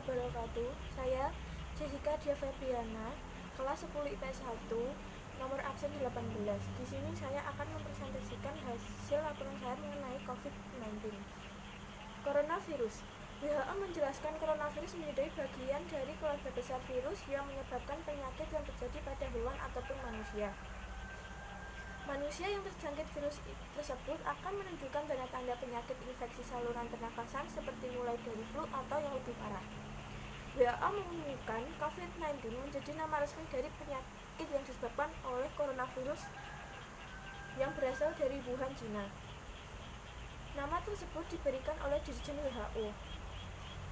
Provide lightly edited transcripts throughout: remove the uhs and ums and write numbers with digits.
wabarakatuh. Saya Jessica Dia Febriana, kelas 10 IPS 1, nomor absen 18. Di sini saya akan mempresentasikan hasil laporan saya mengenai COVID-19. Coronavirus. WHO menjelaskan coronavirus menjadi bagian dari keluarga besar virus yang menyebabkan penyakit yang terjadi pada hewan ataupun manusia. Manusia yang terjangkit virus tersebut akan menunjukkan tanda-tanda penyakit infeksi saluran pernafasan seperti mulai dari flu atau yang lebih parah. WHO mengumumkan COVID-19 menjadi nama resmi dari penyakit yang disebabkan oleh coronavirus yang berasal dari Wuhan, Cina. Nama tersebut diberikan oleh Dirjen WHO.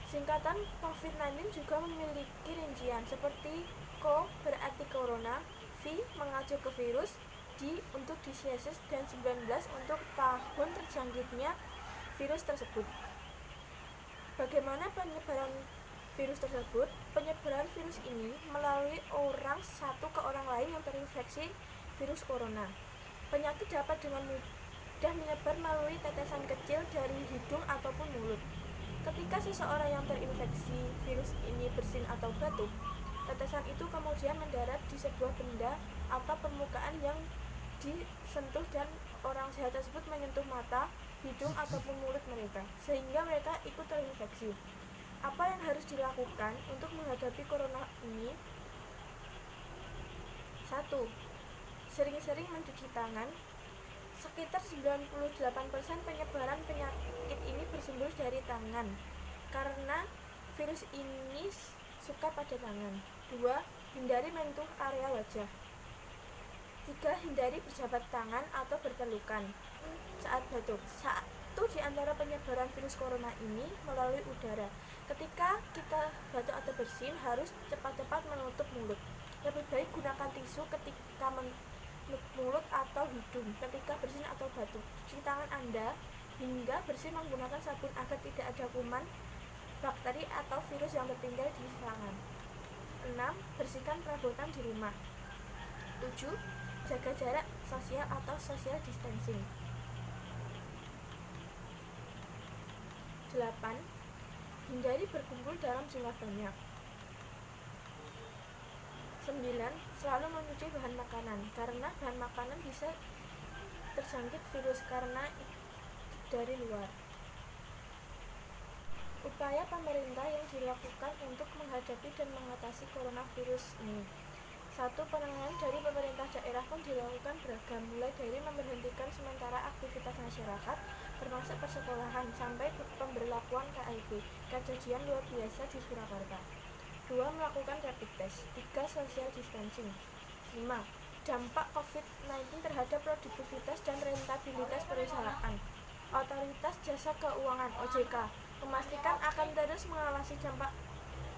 Singkatan COVID-19 juga memiliki rincian seperti CO berarti corona, V mengacu ke virus, D untuk disease, dan 19 untuk tahun terjangkitnya virus tersebut. Bagaimana penyebaran virus tersebut? Penyebaran virus ini melalui orang satu ke orang lain yang terinfeksi virus corona. Penyakit dapat dengan mudah menyebar melalui tetesan kecil dari hidung ataupun mulut. Ketika seseorang yang terinfeksi virus ini bersin atau batuk, tetesan itu kemudian mendarat di sebuah benda atau permukaan yang disentuh dan orang sehat tersebut menyentuh mata, hidung ataupun mulut mereka, sehingga mereka ikut terinfeksi. Apa yang harus dilakukan untuk menghadapi corona ini? 1. Sering-sering mencuci tangan. Sekitar 98% penyebaran penyakit ini bersumber dari tangan, karena virus ini suka pada tangan. 2. Hindari menyentuh area wajah. 3. Hindari berjabat tangan atau berpelukan saat batuk. Satu di antara penyebaran virus corona ini melalui udara. Ketika kita batuk atau bersin, harus cepat-cepat menutup mulut. Lebih baik gunakan tisu ketika menutup mulut atau hidung ketika bersin atau batuk. Cuci tangan Anda hingga bersih menggunakan sabun agar tidak ada kuman, bakteri atau virus yang tertinggal di tangan. 6. Bersihkan perabotan di rumah. 7. Jaga jarak sosial atau social distancing. 8. Hindari berkumpul dalam jumlah banyak. 9. Selalu mencuci bahan makanan, karena bahan makanan bisa terjangkit virus karena dari luar. Upaya pemerintah yang dilakukan untuk menghadapi dan mengatasi coronavirus ini. 1. Penanganan dari pemerintah daerah pun dilakukan beragam, mulai dari memberhentikan sementara aktivitas masyarakat, termasuk persekolahan, sampai pemberlakuan KLB, kejadian luar biasa di Surakarta. 2. Melakukan rapid test. 3. Social distancing. 5. Dampak COVID-19 terhadap produktivitas dan rentabilitas perusahaan. Otoritas Jasa Keuangan (OJK) memastikan akan terus mengawasi dampak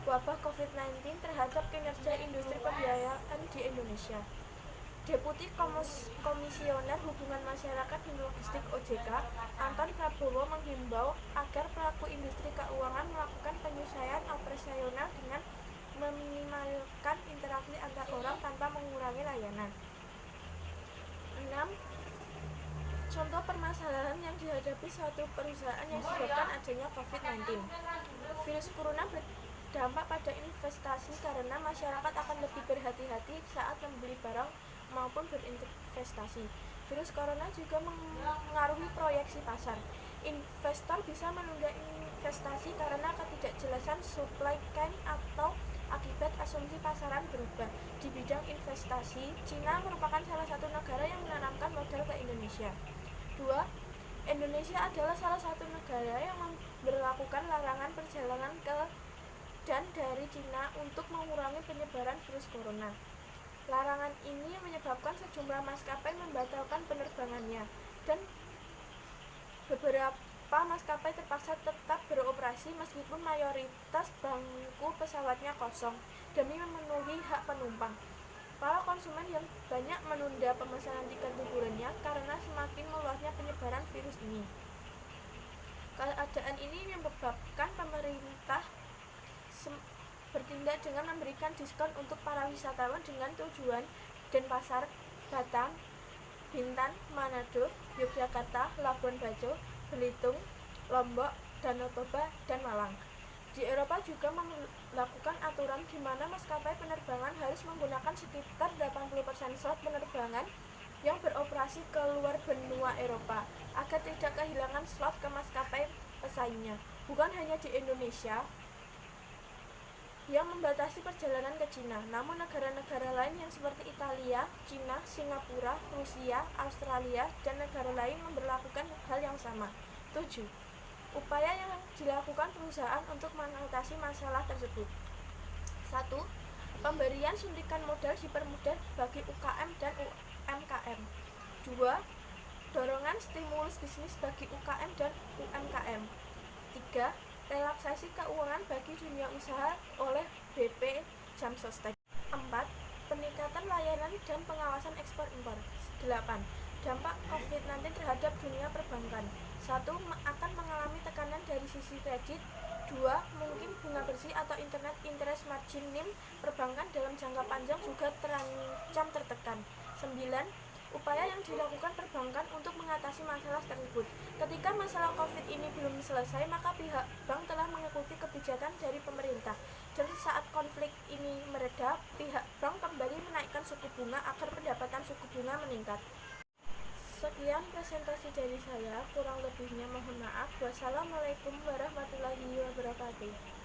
wabah COVID-19 terhadap kinerja industri pembiayaan di Indonesia. Deputi Komisioner Hubungan Masyarakat dan Logistik OJK, Anton Prabowo menghimbau agar pelaku industri keuangan melakukan penyesuaian operasional dengan meminimalkan interaksi antar orang tanpa mengurangi layanan. 6. Contoh permasalahan yang dihadapi suatu perusahaan yang disebabkan adanya COVID-19. Virus corona berdampak pada investasi karena masyarakat akan lebih berhati-hati saat membeli barang maupun berinvestasi. Virus corona juga mengaruhi proyeksi pasar. Investor bisa menunda investasi karena ketidakjelasan supply chain atau akibat asumsi pasaran berubah. Di bidang investasi, Cina merupakan salah satu negara yang menanamkan modal ke Indonesia. 2. Indonesia adalah salah satu negara yang memberlakukan larangan perjalanan ke dan dari Cina untuk mengurangi penyebaran virus corona. Larangan ini menyebabkan sejumlah maskapai membatalkan penerbangannya, dan beberapa maskapai terpaksa tetap beroperasi meskipun mayoritas bangku pesawatnya kosong demi memenuhi hak penumpang. Para konsumen yang banyak menunda pemesanan tiket liburannya karena semakin meluasnya penyebaran virus ini. Keadaan ini menyebabkan pemerintah bertindak dengan memberikan diskon untuk para wisatawan dengan tujuan Denpasar, Batam, Bintan, Manado, Yogyakarta, Labuan Bajo, Belitung, Lombok, Danau Toba, dan Malang. Di Eropa juga melakukan aturan di mana maskapai penerbangan harus menggunakan sekitar 80% slot penerbangan yang beroperasi ke luar benua Eropa agar tidak kehilangan slot ke maskapai pesaingnya. Bukan hanya di Indonesia yang membatasi perjalanan ke Cina, namun negara-negara lain yang seperti Italia, Cina, Singapura, Rusia, Australia, dan negara lain memberlakukan hal yang sama. 7. Upaya yang dilakukan perusahaan untuk mengatasi masalah tersebut. 1. Pemberian suntikan modal dipermudah bagi UKM dan UMKM. 2. Dorongan stimulus bisnis bagi UKM dan UMKM. 3. Relaksasi keuangan bagi dunia usaha oleh BP Jam Sostek. 4. Peningkatan layanan dan pengawasan ekspor-impor. 8. Dampak COVID-19 terhadap dunia perbankan. 1. Akan mengalami tekanan dari sisi kredit. 2. Mungkin bunga bersih atau interest margin NIM perbankan dalam jangka panjang juga terancam tertekan. 9. Upaya yang dilakukan perbankan untuk mengatasi masalah tersebut. Ketika masalah COVID ini belum selesai, maka pihak bank telah mengikuti kebijakan dari pemerintah. Dan saat konflik ini mereda, pihak bank kembali menaikkan suku bunga agar pendapatan suku bunga meningkat. Sekian presentasi dari saya, kurang lebihnya mohon maaf. Wassalamualaikum warahmatullahi wabarakatuh.